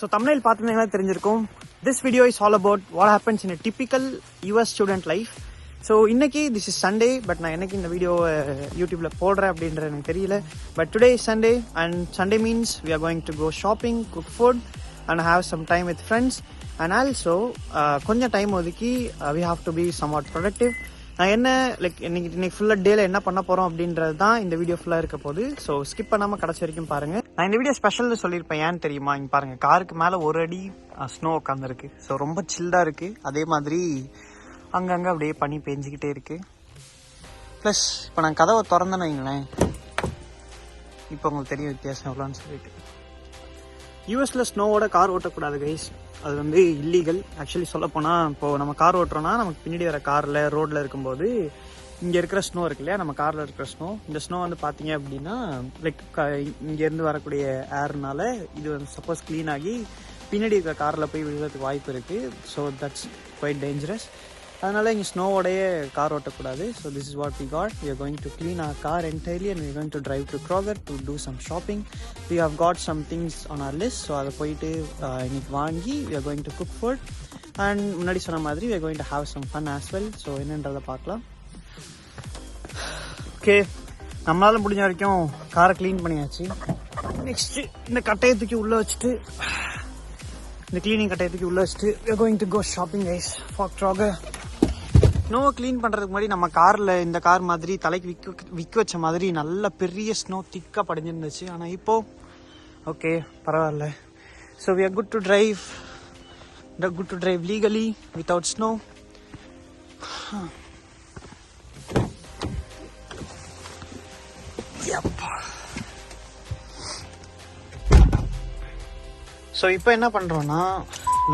So thumbnail பார்த்தீங்கன்னா தெரிஞ்சிருக்கும். This video is all about what happens in a typical US student life. So இன்னைக்கு this is Sunday, but நான் என்னைக்கு இந்த video யூடியூப்ல போடுறேன் அப்படின்றது எனக்கு தெரியல. But today is Sunday and Sunday means we are going to go shopping, cook food and have some time with friends and also கொஞ்சம் டைம் ஒதுக்கி we have to be somewhat productive. நான் என்ன இன்னைக்கு ஃபுல்லாக டேல என்ன பண்ண போகிறோம் அப்படின்றது தான் இந்த வீடியோ ஃபுல்லாக இருக்க போகுது. ஸோ ஸ்கிப் பண்ணாமல் கடைசி வரைக்கும் பாருங்கள். நான் இந்த வீடியோ ஸ்பெஷல்னு சொல்லியிருப்பேன். ஏன்னு தெரியுமா? இங்கே பாருங்கள், காருக்கு மேலே ஒரு அடி ஸ்னோ உட்காந்துருக்கு. ஸோ ரொம்ப சில்லாக இருக்குது. அதே மாதிரி அங்கங்கே அப்படியே பனி பெஞ்சிக்கிட்டே இருக்குது. ப்ளஸ் இப்போ நான் கதவை திறந்தேன்னு வைங்களேன், இப்போ உங்களுக்கு தெரியும் வித்தியாசம் எவ்வளோன்னு சொல்லிட்டு. யூஎஸ்ல ஸ்னோவோட கார் ஓட்டக்கூடாது கைஸ், அது வந்து இல்லீகல். ஆக்சுவலி சொல்ல போனால் இப்போது நம்ம கார் ஓட்டுறோன்னா நமக்கு பின்னாடி வர காரில் ரோட்டில் இருக்கும்போது இங்கே இருக்கிற ஸ்னோ இருக்கு இல்லையா, நம்ம காரில் இருக்கிற ஸ்னோ, இந்த ஸ்னோ வந்து பார்த்தீங்க அப்படின்னா இங்கேருந்து வரக்கூடிய ஏர்னால இது வந்து சப்போஸ் க்ளீன் ஆகி பின்னாடி இருக்கிற காரில் போய் விழுறதுக்கு வாய்ப்பு இருக்குது. So that's quite dangerous. அதனால இங்கே ஸ்னோவோடைய கார் ஓட்டக்கூடாது. So this is what we got. We are going to clean our car entirely and we going to drive to Kroger to do some shopping. We have got some things on our list. So அதை போயிட்டு இன்னைக்கு வாங்கி we are going to cook food and முன்னாடி சொன்ன மாதிரி we are going to have some fun as well. So என்னன்றதை பார்க்கலாம். Okay, நம்மளால முடிஞ்ச வரைக்கும் காரை க்ளீன் பண்ணியாச்சு. நெக்ஸ்ட்டு இந்த கட்டையை தூக்கி உள்ளே வச்சுட்டு, இந்த கிளீனிங் கட்டையை தூக்கி உள்ளே வச்சுட்டு we are going to go shopping guys for Kroger. ஸ்னோவை க்ளீன் பண்ணுறதுக்கு முன்னாடி நம்ம காரில் இந்த கார் மாதிரி தலைக்கு விற்க வச்ச மாதிரி நல்ல பெரிய ஸ்னோ திக்காக படிஞ்சிருந்துச்சு. ஆனால் இப்போது ஓகே பரவாயில்ல. So we are good to drive legally without snow. So இப்போ என்ன பண்ணுறோன்னா,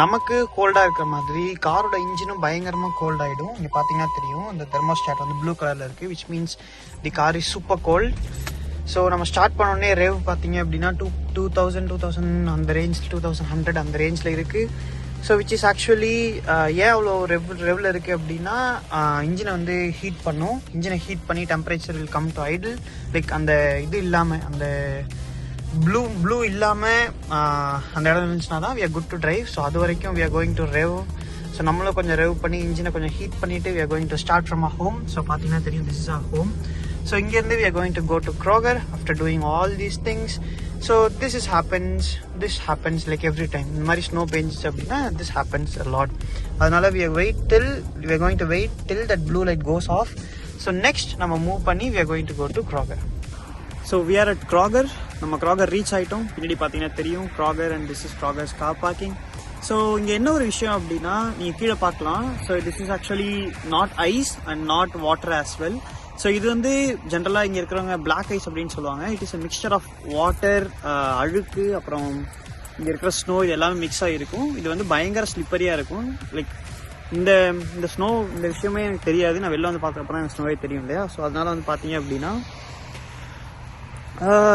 நமக்கு கோல்டாக இருக்கிற மாதிரி காரோட இன்ஜினும் பயங்கரமாக கோல்ட் ஆகிடும். இங்கே பார்த்தீங்கன்னா தெரியும், அந்த தெர்மோஸ்டாட் வந்து ப்ளூ கலரில் இருக்குது, which means the car is super cold. So நம்ம ஸ்டார்ட் பண்ணோடனே ரேவ் பார்த்தீங்க அப்படின்னா 2000 அந்த ரேஞ்ச், 2100 அந்த ரேஞ்சில் இருக்குது. ஸோ விச் இஸ் ஆக்சுவலி ஏன் அவ்வளோ ரெவில் இருக்குது அப்படின்னா, இன்ஜினை வந்து ஹீட் பண்ணும். இன்ஜினை ஹீட் பண்ணி temperature will come to idle. Like அந்த இது இல்லாமல், அந்த ப்ளூ இல்லாமல் அந்த இடம் இருந்துச்சுன்னா தான் we are good to drive. So அது வரைக்கும் we are going to rev. So நம்மளும் கொஞ்சம் ரெவ் பண்ணி இன்ஜினை கொஞ்சம் ஹீட் பண்ணிவிட்டு we are going to start from a home. So பார்த்தீங்கன்னா தெரியும், this is a home. So இங்கேருந்து we are going to go to Kroger after doing all these things. So this happens like every time. இந்த மாதிரி snow பெஞ்சிச்சு அப்படின்னா this happens a lot. அதனால we are going to wait till that blue light goes off. So next நம்ம move பண்ணி we are going to go to Kroger. So we are at Kroger. நம்ம Kroger reach ஆகிட்டோம். பின்னாடி பார்த்தீங்கன்னா தெரியும் Kroger and this is Kroger's car parking. So இங்கே என்ன ஒரு விஷயம் அப்படின்னா, நீங்கள் கீழே பார்க்கலாம். So this is actually not ice and not water as well. So இது வந்து ஜென்ரலாக இங்கே இருக்கிறவங்க பிளாக் ஐஸ் அப்படின்னு சொல்லுவாங்க. It is a mixture of water, அழுக்கு, அப்புறம் இங்கே இருக்கிற ஸ்னோ, இது எல்லாமே மிக்ஸ் ஆகிருக்கும். இது வந்து பயங்கர ஸ்லிப்பரியாக இருக்கும். லைக் இந்த ஸ்னோ, இந்த விஷயமே எனக்கு தெரியாது. நான் வெளில வந்து பார்க்குறப்ப தான் எனக்கு ஸ்னோவே தெரியும் இல்லையா. ஸோ அதனால வந்து பார்த்தீங்க அப்படின்னா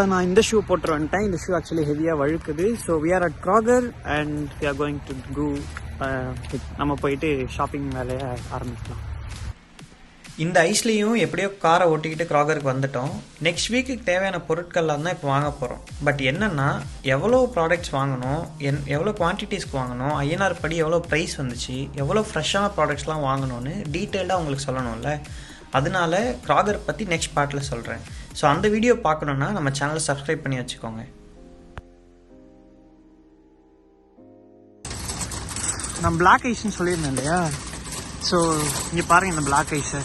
நான் இந்த ஷூ போட்டு வந்துட்டேன். இந்த ஷூ ஆக்சுவலி ஹெவியாக வழுக்குது. So we are at Kroger and we are going to go. நம்ம போயிட்டு ஷாப்பிங் வேலையை ஆரம்பிக்கலாம். இந்த ஐஸ்லேயும் எப்படியோ காரை ஓட்டிக்கிட்டு க்ரோகருக்கு வந்துட்டோம். நெக்ஸ்ட் வீக்குக்கு தேவையான பொருட்கள்லாம் தான் இப்போ வாங்க போகிறோம். பட் என்னென்னா, எவ்வளோ ப்ராடக்ட்ஸ் வாங்கணும், எவ்வளோ குவான்டிட்டிஸ்க்கு வாங்கணும், ஐஎன்ஆர் படி எவ்வளோ ப்ரைஸ் வந்துச்சு, எவ்வளோ ஃப்ரெஷ்ஷான ப்ராடக்ட்ஸ்லாம் வாங்கணும்னு டீட்டெயில்டாக உங்களுக்கு சொல்லணும்ல. அதனால க்ரோகர் பற்றி நெக்ஸ்ட் பார்ட்டில் சொல்கிறேன். ஸோ அந்த வீடியோ பார்க்கணுன்னா நம்ம சேனலை சப்ஸ்கிரைப் பண்ணி வச்சுக்கோங்க. நான் பிளாக் ஐஸ்ன்னு சொல்லியிருந்தேன் இல்லையா. ஸோ இங்கே பாருங்கள், இந்த பிளாக் ஐஸை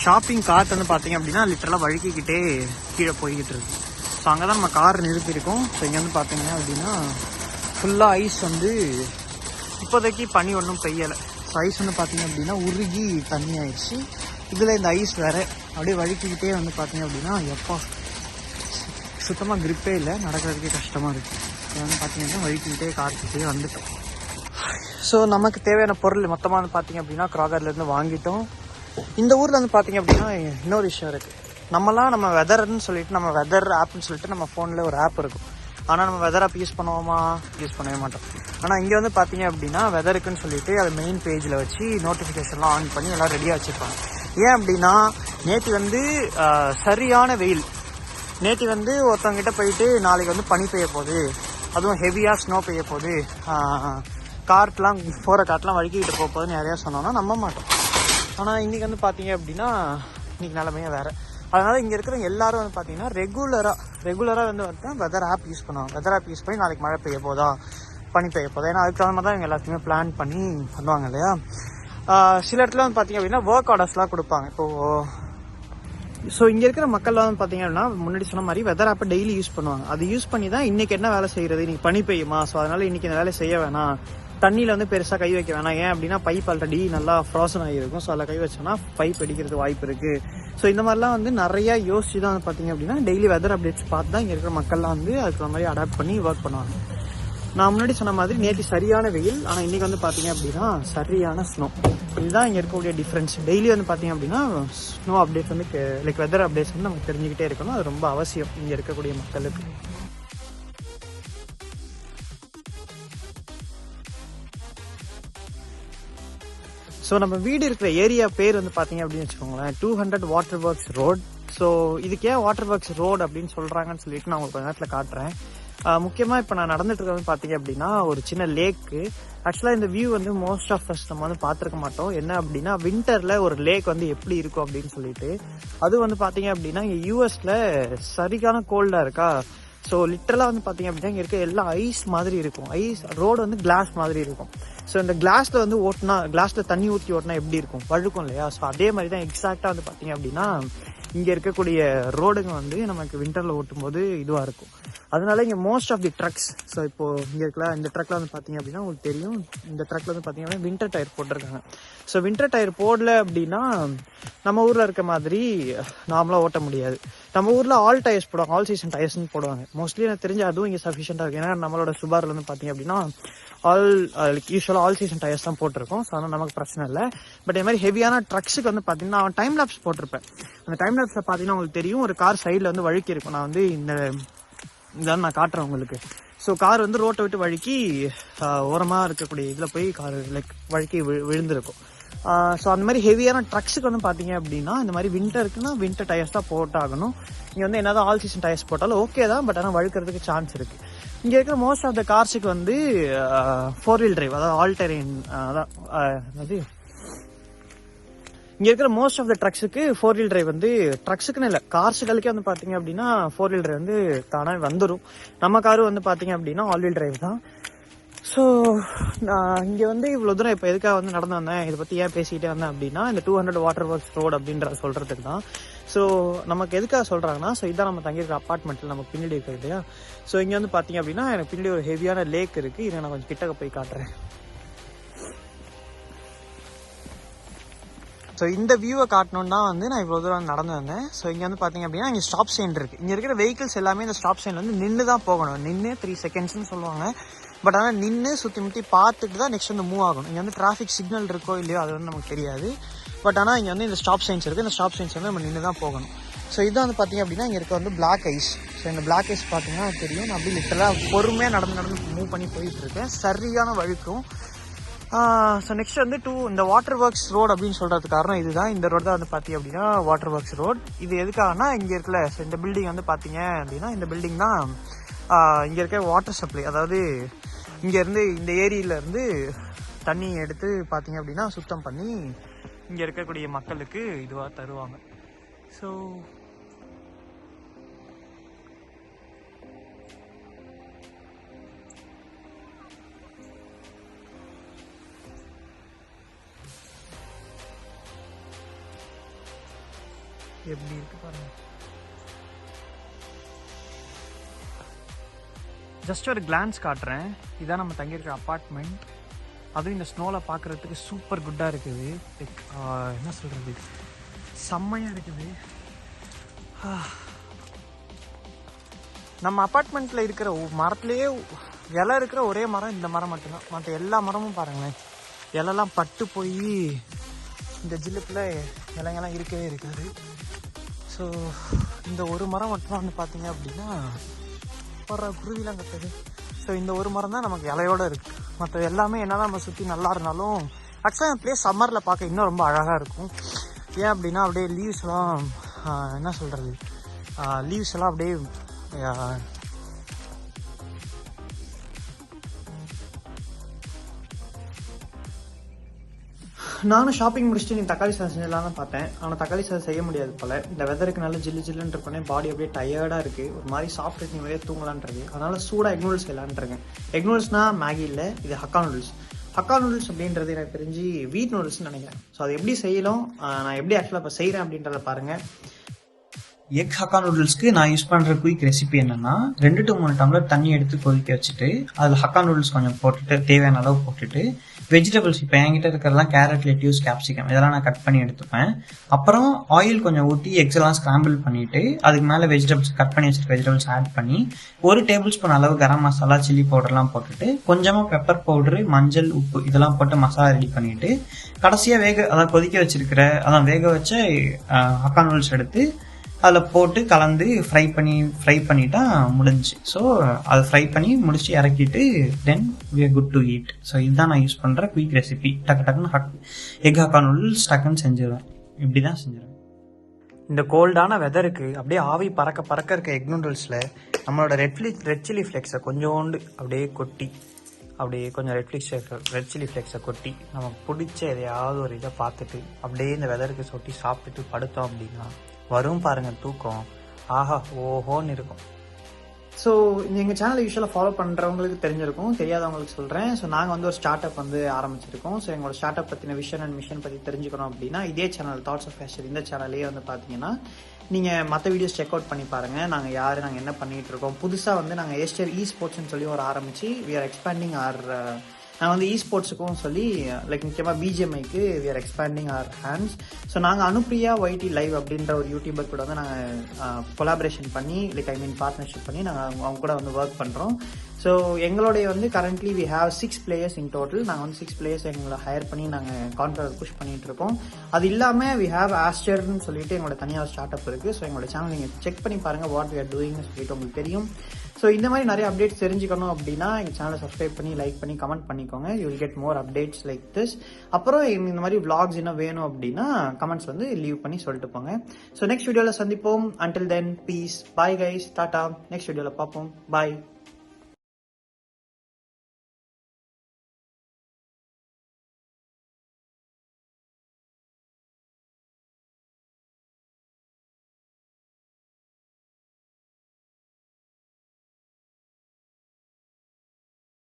ஷாப்பிங் கார்ட் வந்து பார்த்தீங்க அப்படின்னா லிட்டரலாக வழுக்கிக்கிட்டே கீழே போய்கிட்டு இருக்கு. ஸோ அங்கே தான் நம்ம கார் நிறுத்தியிருக்கோம். ஸோ இங்கே வந்து பார்த்தீங்க அப்படின்னா ஃபுல்லாக ஐஸ் வந்து இப்போதைக்கு பனி ஒன்றும் பெய்யலை. ஸோ ஐஸ் வந்து பார்த்திங்க அப்படின்னா உருகி தண்ணி ஆயிடுச்சு. இதில் இந்த ஐஸ் வேறு அப்படியே வழுக்கிக்கிட்டே வந்து பார்த்திங்க அப்படின்னா எப்பா சுத்தமாக கிரிப்பே இல்லை, நடக்கிறதுக்கே கஷ்டமாக இருக்குது. இது வந்து பார்த்திங்கன்னா வழுக்கிக்கிட்டே கார்க்கிட்டே வந்துட்டோம். ஸோ நமக்கு தேவையான பொருள் மொத்தமாக வந்து பார்த்திங்க அப்படின்னா க்ராகர்லேருந்து வாங்கிட்டோம். இந்த ஊரில் வந்து பார்த்திங்க அப்படின்னா இன்னொரு விஷயம் இருக்குது. நம்ம வெதர்ன்னு சொல்லிட்டு நம்ம வெதர் ஆப்னு சொல்லிட்டு நம்ம ஃபோனில் ஒரு ஆப் இருக்கும். ஆனால் நம்ம வெதர் ஆப் யூஸ் பண்ணுவோமா? யூஸ் பண்ணவே மாட்டோம். ஆனால் இங்கே வந்து பார்த்தீங்க அப்படின்னா வெதருக்குன்னு சொல்லிட்டு அது மெயின் பேஜில் வச்சு நோட்டிஃபிகேஷன்லாம் ஆன் பண்ணி எல்லாம் ரெடியாக வச்சுருப்பாங்க. ஏன் அப்படின்னா நேற்று வந்து சரியான வெயில். நேற்று வந்து ஒருத்தவங்கிட்ட போயிட்டு நாளைக்கு வந்து பனி பெய்ய போகுது, அதுவும் ஹெவியாக ஸ்னோ பெய்ய போகுது, கார்ட்லாம் போகிற கார்ட்லாம் வழுக்கிக்கிட்டு போக போகுதுன்னு யாரையா சொன்னோன்னா நம்ப மாட்டோம். ஆனால் இன்றைக்கி வந்து பார்த்தீங்க அப்படின்னா இன்றைக்கி நிலமையே வேறு. அதனால் இங்கே இருக்கிற எல்லாரும் வந்து பார்த்தீங்கன்னா ரெகுலராக வந்து வெதர் ஆப் யூஸ் பண்ணுவாங்க. வெதர் ஆப் யூஸ் பண்ணி நாளைக்கு மழை பெய்ய போதா, பனி பெய்ய போதா, ஏன்னா அதுக்கு தகுந்த மாதிரி தான் இவங்க எல்லாத்தையுமே பிளான் பண்ணி பண்ணுவாங்க இல்லையா. சில இடத்துல வந்து பார்த்திங்க அப்படின்னா ஒர்க் ஆர்டர்ஸ்லாம் கொடுப்பாங்க. இப்போது ஸோ இங்கே இருக்கிற மக்கள்லாம் வந்து பார்த்திங்க அப்படின்னா முன்னாடி சொன்ன மாதிரி வெதர் ஆப்பை டெய்லி யூஸ் பண்ணுவாங்க. அது யூஸ் பண்ணி தான் இன்றைக்கி என்ன வேலை செய்கிறது, இன்றைக்கி பனி பெய்யுமா, ஸோ அதனால் இன்றைக்கி இந்த வேலை செய்ய வேணாம், தண்ணியில் வந்து பெருசாக கை வைக்க வேணாம். ஏன் அப்படின்னா பைப் ஆல்ரெடி நல்லா ஃப்ரோசன் ஆகிருக்கும். ஸோ அதில் கை வச்சோன்னா பைப் அடிக்கிறது வாய்ப்பு இருக்குது. ஸோ இந்த மாதிரிலாம் வந்து நிறையா யோசிச்சு தான் வந்து பார்த்திங்க அப்படின்னா டெய்லி வெதர் அப்டேட்ஸ் பார்த்து தான் இங்கே இருக்கிற மக்கள்லாம் வந்து அதுக்கு மாதிரி அடாப்ட் பண்ணி ஒர்க் பண்ணுவாங்க. நான் முன்னாடி சொன்ன மாதிரி நேற்று சரியான வெயில், ஆனால் இன்றைக்கி வந்து பார்த்திங்க அப்படின்னா சரியான ஸ்னோ. இதுதான் இங்கே இருக்கக்கூடிய டிஃப்ரென்ஸ். டெய்லி வந்து பார்த்திங்க அப்படின்னா ஸ்னோ அப்டேட்ஸ் வந்து லைக் வெதர் அப்டேட்ஸ் வந்து நமக்கு தெரிஞ்சுக்கிட்டே இருக்கணும். அது ரொம்ப அவசியம் இங்கே இருக்கக்கூடிய மக்களுக்கு. ஸோ நம்ம வீடு இருக்கிற ஏரியா பேர் வந்து பார்த்தீங்க அப்படின்னு வச்சுக்கோங்களேன் 200 வாட்டர் ஒர்க்ஸ் ரோட். ஸோ இதுக்கு ஏன் வாட்டர் ஒர்க்ஸ் ரோடு அப்படின்னு சொல்கிறாங்கன்னு சொல்லிட்டு நான் உங்களுக்கு கொஞ்ச நேரத்தில் காட்டுறேன். முக்கியமாக இப்போ நான் நடந்துட்டு இருக்கிறது பார்த்தீங்க அப்படின்னா ஒரு சின்ன லேக்கு. ஆக்சுவலாக இந்த வியூ வந்து மோஸ்ட் ஆஃப் ஃபர்ஸ்ட் நம்ம வந்து பார்த்துருக்க மாட்டோம். என்ன அப்படின்னா வின்டரில் ஒரு லேக் வந்து எப்படி இருக்கும் அப்படின்னு சொல்லிட்டு. அது வந்து பார்த்தீங்க அப்படின்னா இங்கே யூஎஸில் சரியான கோல்டாக இருக்கா. ஸோ லிட்டரலாக வந்து பார்த்தீங்க அப்படின்னா இங்கே இருக்க எல்லாம் ஐஸ் மாதிரி இருக்கும். ஐஸ் ரோடு வந்து கிளாஸ் மாதிரி இருக்கும். ஸோ இந்த கிளாஸில் வந்து ஓட்டினா, கிளாஸில் தண்ணி ஊற்றி ஓட்டினா எப்படி இருக்கும், வழுக்கும் இல்லையா. ஸோ அதே மாதிரி தான் எக்ஸாக்டாக வந்து பார்த்தீங்க அப்படின்னா இங்கே இருக்கக்கூடிய ரோடுங்க வந்து நமக்கு வின்டரில் ஓட்டும் போது இதுவாக இருக்கும். அதனால இங்கே most of the trucks, so இப்போது இங்கே இருக்கலாம் இந்த ட்ரக்கில் வந்து பார்த்தீங்க அப்படின்னா உங்களுக்கு தெரியும், இந்த ட்ரக்கில் வந்து பார்த்தீங்க அப்படின்னா வின்டர் டயர் போட்டிருக்காங்க. ஸோ வின்டர் டயர் போடல அப்படின்னா நம்ம ஊரில் இருக்க மாதிரி நார்மலாக ஓட்ட முடியாது. நம்ம ஊரில் ஆல் டயர்ஸ் போடுவாங்க, ஆல் சீசன் டயர்ஸ்னு போடுவாங்க. மோஸ்ட்லி எனக்கு தெரிஞ்சு அதுவும் இங்கே சஃபிஷியண்டாக இருக்குது. ஏன்னா நம்மளோட சுபாரில் வந்து பார்த்தீங்க அப்படின்னா யூஸ்வலாக ஆல் சீசன் டயர்ஸ் தான் போட்டிருக்கோம். ஸோ அதனால் நமக்கு பிரச்சனை இல்லை. பட் இது மாதிரி ஹெவியான ட்ரக்ஸுக்கு வந்து பார்த்தீங்கன்னா அவன் டைம் லேப்ஸ் போட்டிருப்பேன். அந்த டைம் லேப்ஸில் பார்த்தீங்கன்னா உங்களுக்கு தெரியும் ஒரு கார் சைடில் வந்து வழுக்கி இருக்கும். நான் வந்து இதான் நான் காட்டுறேன் உங்களுக்கு. ஸோ கார் வந்து ரோட்டை விட்டு வழுக்கி ஓரமாக இருக்கக்கூடிய இதில் போய் கார் லைக் வழுக்கி விழுந்திருக்கும். ஸோ அந்த மாதிரி ஹெவியான ட்ரக்ஸுக்கு வந்து பார்த்தீங்க அப்படின்னா இந்த மாதிரி வின்டருக்குன்னா வின்டர் டயர்ஸ் தான் போட்டாகணும். இங்கே வந்து என்னதான் ஆல் சீசன் டயர்ஸ் போட்டாலும் ஓகே தான், பட் ஆனால் வழுக்கிறதுக்கு சான்ஸ் இருக்குது. இங்கே இருக்கிற மோஸ்ட் ஆஃப் த கார்ஸுக்கு வந்து 4-wheel டிரைவ், அதாவது ஆல் டெரெயின், அதாவது இங்கே இருக்கிற மோஸ்ட் ஆஃப் த ட்ரக்ஸுக்கு 4-wheel டிரைவ் வந்து ட்ரக்ஸுக்குன்னு இல்லை, கார்ஸுகளுக்கே வந்து பார்த்தீங்க அப்படின்னா 4-wheel டிரைவ் வந்து தானாக வந்துடும். நம்ம காரும் வந்து பார்த்தீங்க அப்படின்னா ஆல்-வீல் டிரைவ் தான். ஸோ நான் இங்கே வந்து இவ்வளோ தூரம் இப்போ எதுக்காக வந்து நடந்து வந்தேன், இதை பற்றி ஏன் பேசிக்கிட்டே வந்தேன் அப்படின்னா இந்த 200 வாட்டர் ஒர்க்ஸ் ரோடு அப்படின்ற சொல்கிறதுக்கு தான். ஸோ நமக்கு எதுக்காக சொல்கிறாங்கன்னா, ஸோ இதான் நம்ம தங்கியிருக்கிற அப்பார்ட்மெண்ட்டில் நமக்கு பின்னாடி இருக்குது இல்லையா. ஸோ இங்கே வந்து பார்த்தீங்க அப்படின்னா எனக்கு பின்னாடி ஒரு ஹெவியான லேக் இருக்குது. இதை நான் கொஞ்சம் கிட்டக்க போய் காட்டுறேன். ஸோ இந்த வியூவை காட்டணுன்னு தான் வந்து நான் இவ்வளோ தூரம் நடந்து வந்தேன். ஸோ இங்கே வந்து பார்த்தீங்க அப்படின்னா இங்கே ஸ்டாப் சைன் இருக்குது. இங்கே இருக்கிற வெஹிக்கிள்ஸ் எல்லாமே இந்த ஸ்டாப் சைன் வந்து நின்று தான் போகணும். நின்று 3 செகண்ட்ஸ்னு சொல்லுவாங்க. பட் ஆனால் நின்று சுற்றி முற்றி பார்த்துட்டு தான் நெக்ஸ்ட் வந்து மூவ் ஆகணும். இங்கே வந்து டிராஃபிக் சிக்னல் இருக்கோ இல்லையோ அது வந்து நமக்கு தெரியாது. பட் ஆனால் இங்கே வந்து இந்த ஸ்டாப் சைன்ஸ் இருக்குது. இந்த ஸ்டாப் சைன்ஸ் வந்து நம்ம நின்று தான் போகணும். ஸோ இதான் வந்து பார்த்தீங்க அப்படின்னா இங்கே இருக்க வந்து பிளாக் ஐஸ். ஸோ இந்த பிளாக் ஐஸ் பார்த்தீங்கன்னா தெரியும். நான் அப்படி லிட்டராக பொறுமையாக நடந்து மூவ் பண்ணி போயிட்டுருக்கேன். சரியான வழுக்கும். ஸோ நெக்ஸ்ட் வந்து இந்த வாட்டர் ஒர்க்ஸ் ரோடு அப்படின்னு சொல்கிறதுக்கு காரணம் இதுதான். இந்த ரோடு தான் வந்து பார்த்தீங்க அப்படின்னா வாட்டர் ஒர்க்ஸ் ரோடு. இது எதுக்காகனா இங்கே இருக்கல, ஸோ இந்த பில்டிங் வந்து பார்த்தீங்க அப்படின்னா இந்த பில்டிங் தான் இங்கே இருக்க வாட்டர் சப்ளை. அதாவது இங்கேருந்து இந்த ஏரியிலேருந்து தண்ணி எடுத்து பார்த்தீங்க அப்படின்னா சுத்தம் பண்ணி இங்கே இருக்கக்கூடிய மக்களுக்கு இதுவாக தருவாங்க. ஸோ எப்படி இருக்கு பாருங்க. ஜஸ்ட் ஒரு கிளான்ஸ் காட்டுறேன். இதான் நம்ம தங்கியிருக்க அப்பார்ட்மெண்ட். அதுவும் இந்த ஸ்னோவில் பார்க்குறதுக்கு சூப்பர் குட்டாக இருக்குது. லைக் என்ன சொல்கிறது, செம்மையாக இருக்குது. நம்ம அப்பார்ட்மெண்ட்டில் இருக்கிற மரத்துலேயே இலை இருக்கிற ஒரே மரம் இந்த மரம் மட்டும்தான். மற்ற எல்லா மரமும் பாருங்களேன், இலைலாம் பட்டு போய் இந்த ஜில்லுக்குள்ள இலைங்கெல்லாம் இருக்கவே இருக்காது. ஸோ இந்த ஒரு மரம் மட்டும் வந்து பார்த்தீங்க அப்படின்னா ஒரு குருவிலாம் கட்டுது. ஸோ இந்த ஒரு மரம் தான் நமக்கு இலையோடு இருக்குது. மற்ற எல்லாமே என்னதான் நம்ம சுற்றி நல்லா இருந்தாலும் ஆக்சுவலாக என் பிளேஸ் சம்மரில் பார்க்க இன்னும் ரொம்ப அழகாக இருக்கும். ஏன் அப்படின்னா அப்படியே லீவ்ஸ்லாம் என்ன சொல்கிறது, லீவ்ஸ் எல்லாம் அப்படியே நானும் ஷாப்பிங் முடிச்சுட்டு நீ தக்காளி சாதம் செஞ்சலான்னு பார்த்தேன். ஆனால் தக்காளி சாதம் செய்ய முடியாது போல். இந்த வெதருக்கு நல்ல ஜில்லு ஜில்லுன்னு இருக்கோன்னே பாடி அப்படியே டயர்டாக இருக்குது. ஒரு மாதிரி சாப்பிட்டு நீ வெளியே தூங்கலான்றது. அதனால சூடாக எக் நூடுல்ஸ் செய்யலான்ருக்கேன். எக் நூடுல்ஸ்னால் மேகி இல்லை, இது ஹக்கா நூடுல்ஸ். ஹக்கா நூடுல்ஸ் அப்படின்றது எனக்கு தெரிஞ்சு வீட் நூடுல்ஸ்னு நினைக்கிறேன். ஸோ அது எப்படி செய்யலாம், நான் எப்படி ஆக்சுவலாக இப்போ செய்கிறேன் அப்படின்றத பாருங்கள். எக் ஹக்கா நூடுல்ஸ்க்கு நான் யூஸ் பண்ணுற குயிக் ரெசிபி என்னன்னா, 2 to 3 டம்ளர் தண்ணி எடுத்து கொதிக்க வச்சுட்டு அதில் ஹக்கா நூடுல்ஸ் கொஞ்சம் போட்டுட்டு தேவையான அளவு போட்டுட்டு வெஜிடபிள்ஸ் இப்போ என்கிட்ட இருக்கிறதெல்லாம் கேரட், லெட்யூஸ், கேப்சிகம் இதெல்லாம் நான் கட் பண்ணி எடுத்துப்பேன். அப்புறம் ஆயில் கொஞ்சம் ஊற்றி எக்ஸ் எல்லாம் ஸ்கிராம்பிள் பண்ணிட்டு அதுக்கு மேலே வெஜிடபிள்ஸ் கட் பண்ணி வச்சிருக்க வெஜிடபிள்ஸ் ஆட் பண்ணி 1 டேபிள் ஸ்பூன் அளவு கரம் மசாலா, சில்லி பவுடர்லாம் போட்டுட்டு கொஞ்சமாக பெப்பர் பவுடரு, மஞ்சள், உப்பு இதெல்லாம் போட்டு மசாலா ரெடி பண்ணிட்டு கடைசியாக அதான் கொதிக்க வச்சிருக்கிற வேக வச்ச ஹக்கா நூடுல்ஸ் எடுத்து அதில் போட்டு கலந்து ஃப்ரை பண்ணிட்டா முடிஞ்சு. ஸோ அதை ஃப்ரை பண்ணி முடிச்சு இறக்கிட்டு தென் we are good to eat. So இதுதான் நான் யூஸ் பண்ணுற குயிக் ரெசிபி. டக்குன்னு எக் ஹக்கா நூடுல்ஸ் டக்குன்னு செஞ்சிடுவேன். இப்படி தான் செஞ்சிடுவேன். இந்த கோல்டான வெதருக்கு அப்படியே ஆவி பறக்க இருக்க எக் நூடுல்ஸில் நம்மளோட ரெட் சில்லி ஃப்ளேக்ஸை கொஞ்சோண்டு அப்படியே கொட்டி, அப்படியே கொஞ்சம் ரெட் சில்லி ஃப்ளேக்ஸை கொட்டி நமக்கு பிடிச்ச எதையாவது ஒரு இதை பார்த்துட்டு அப்படியே இந்த வெதருக்கு சொட்டி சாப்பிட்டுட்டு படுத்தோம் அப்படின்னா வரும் பாருங்கள் தூக்கம். ஆஹா ஓஹோன்னு இருக்கும். ஸோ எங்கள் சேனலை யூஸ்வலாக ஃபாலோ பண்ணுறவங்களுக்கு தெரிஞ்சிருக்கும், தெரியாதவங்களுக்கு சொல்கிறேன். ஸோ நாங்கள் ஒரு ஸ்டார்ட் அப் ஆரம்பிச்சிருக்கோம். ஸோ எங்களோட ஸ்டார்ட் அப் பற்றின விஷன் அண்ட் மிஷன் பற்றி தெரிஞ்சுக்கணும் அப்படின்னா இதே சேனல் தாட்ஸ் ஆஃப் ஃபேஷன், இந்த சேனல்லே பார்த்தீங்கன்னா நீங்கள் மற்ற வீடியோஸ் செக் அவுட் பண்ணி பாருங்கள். நாங்கள் யார், நாங்கள் என்ன பண்ணிகிட்டு இருக்கோம். புதுசாக நாங்கள் ஏஸ்டர் ஸ்போர்ட்ஸ்னு சொல்லி ஆரம்பித்து we are expanding our நான் ஸ்போர்ட்ஸுக்கும் சொல்லி லைக் முக்கியமாக பிஜிஎம்ஐக்கு we are expanding our hands. So நாங்கள் அனுப்பிரியா ஒய்டி லைவ் அப்படின்ற ஒரு யூடியூபர் கூட நாங்கள் கொலாபரேஷன் பண்ணி பார்ட்னர்ஷிப் பண்ணி நாங்கள் அவங்க கூட ஒர்க் பண்ணுறோம். ஸோ எங்களுடைய currently we have 6 players in total. நாங்கள் 6 players எங்களை ஹையர் பண்ணி நாங்கள் கான்ட்ராக்ட் புஷ் பண்ணிட்டு இருக்கோம். அது இல்லாமல் we have ஆஸ்டர்னு சொல்லிட்டு எங்களோட தனியாக ஸ்டார்ட் அப் இருக்குது. ஸோ எங்களோட சேனல் நீங்கள் செக் பண்ணி பாருங்கள் வாட் we are doing சொல்லிட்டு உங்களுக்கு தெரியும். ஸோ இந்த மாதிரி நிறைய அப்டேட்ஸ் தெரிஞ்சுக்கணும் அப்படின்னா எங்கள் சேனலை சப்ஸ்கிரைப் பண்ணி லைக் பண்ணி கமெண்ட் பண்ணிக்கோங்க. You will get more updates like this. அப்புறம் இந்த மாதிரி vlogs என்ன வேணும் அப்படின்னா கமெண்ட்ஸ் லீவ் பண்ணி சொல்லிட்டு போங்க. ஸோ நெக்ஸ்ட் வீடியோவில் சந்திப்போம். Until then peace, bye guys, tata. Next வீடியோவில் பார்ப்போம். பாய்.